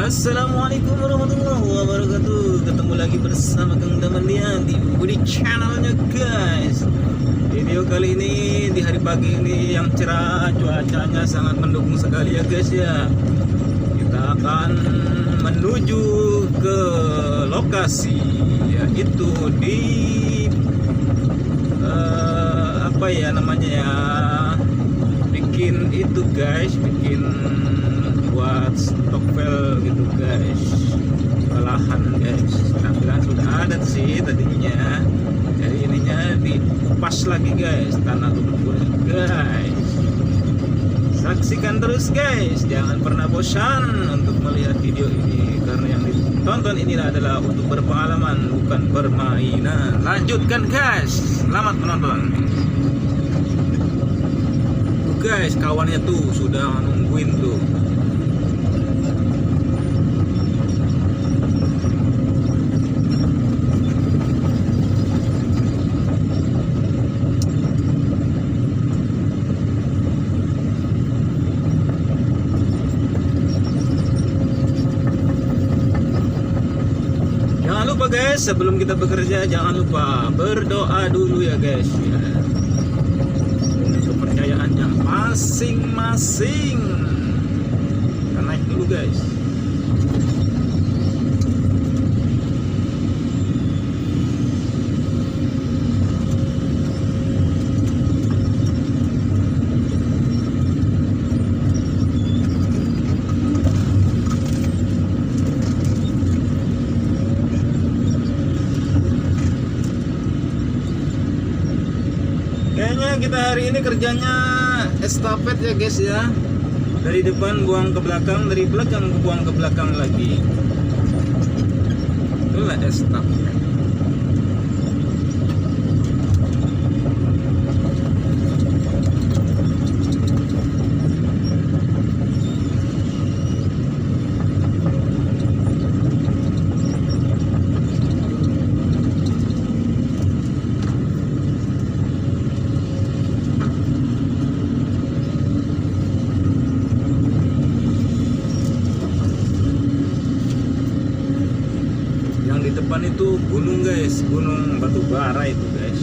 Assalamualaikum warahmatullahi wabarakatuh. Ketemu lagi bersama Kang Damandian di Budi channelnya guys. Video kali ini di hari pagi ini yang cerah, cuacanya sangat mendukung sekali ya guys ya. Kita akan menuju ke lokasi, yaitu di apa ya namanya ya, bikin itu guys, bikin buat stokvel gitu guys, lahan guys. Tampilan sudah ada sih tadinya, jadi ininya dikupas lagi guys, tanah lumpurnya guys. Saksikan terus guys, jangan pernah bosan untuk melihat video ini, karena yang ditonton ini adalah untuk berpengalaman, bukan permainan. Lanjutkan guys, selamat menonton. Guys, kawannya tuh sudah nungguin tuh. Jangan lupa guys, sebelum kita bekerja jangan lupa berdoa dulu ya guys ya. Kepercayaannya masing-masing. Kita naik dulu guys. Kayaknya kita hari ini kerjanya estafet ya guys ya. Dari depan buang ke belakang, dari belakang buang ke belakang lagi. Itulah estafet. Di depan itu gunung guys, gunung batu bara itu guys.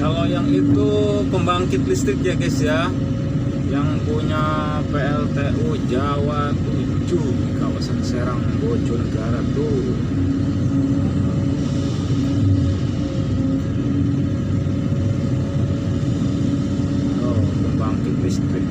Kalau yang itu pembangkit listrik ya guys ya, yang punya PLTU Jawa 7 di kawasan Serang Bojonegara tuh. Oh, pembangkit listrik.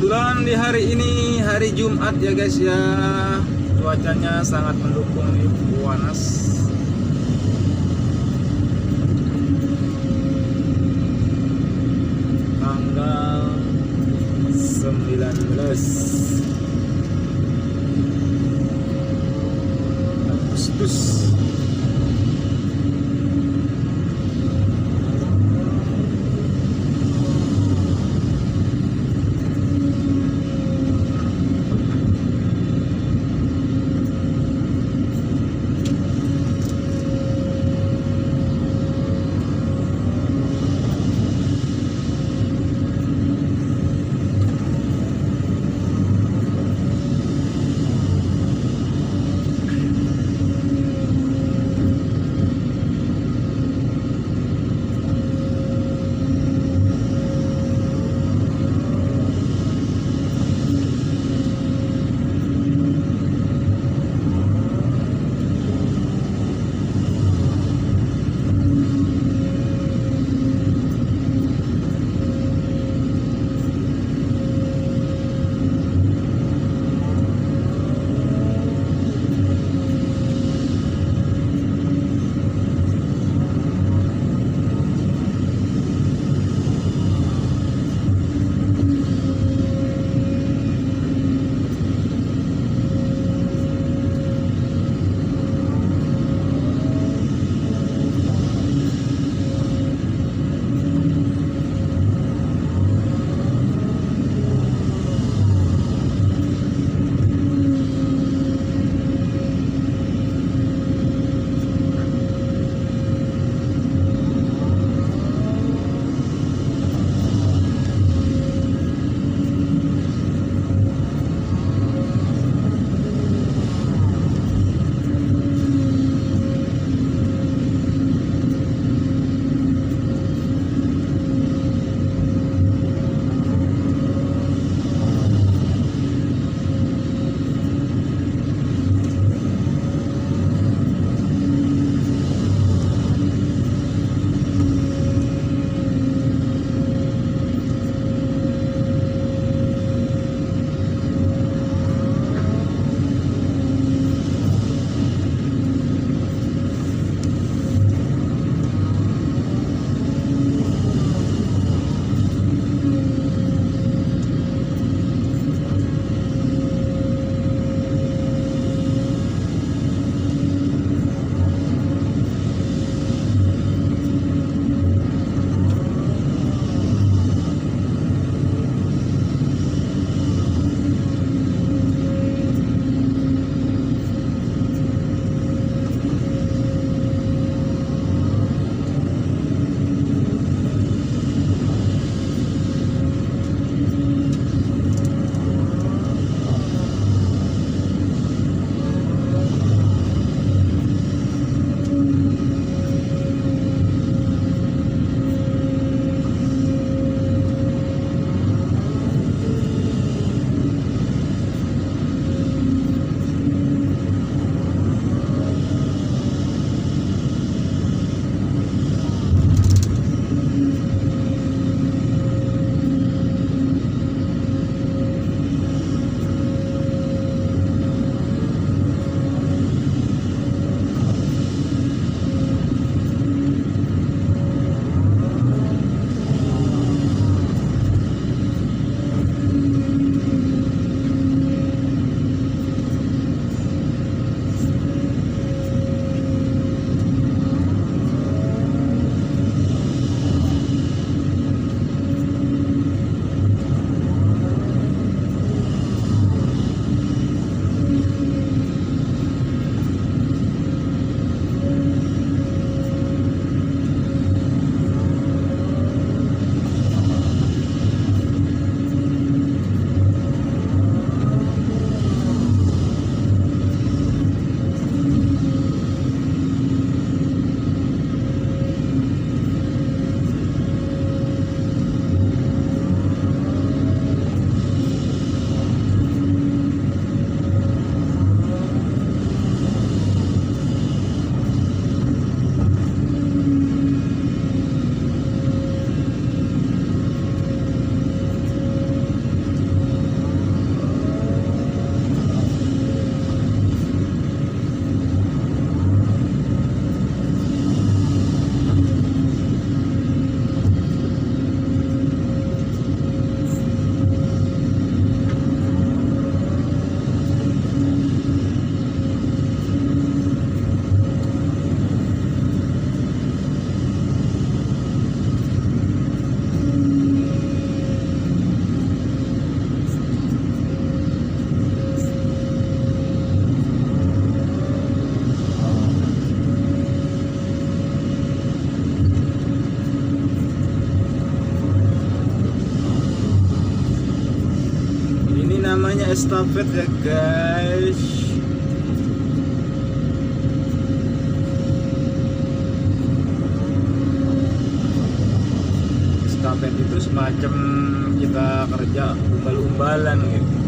Kebetulan di hari ini hari Jumat ya guys ya, cuacanya sangat mendukung nih, panas. Tanggal 19 Agustus. namanya estafet ya guys. Estafet itu semacam kita kerja umbal-umbalan gitu.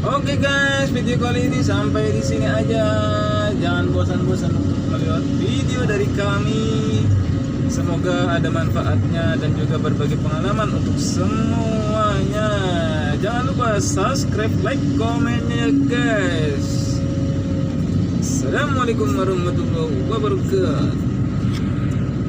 Oke guys, video kali ini sampai di sini aja. Jangan bosan-bosan untuk melihat video dari kami. Semoga ada manfaatnya dan juga berbagi pengalaman untuk semuanya. Jangan lupa subscribe, like, komennya ya guys. Assalamualaikum warahmatullahi wabarakatuh.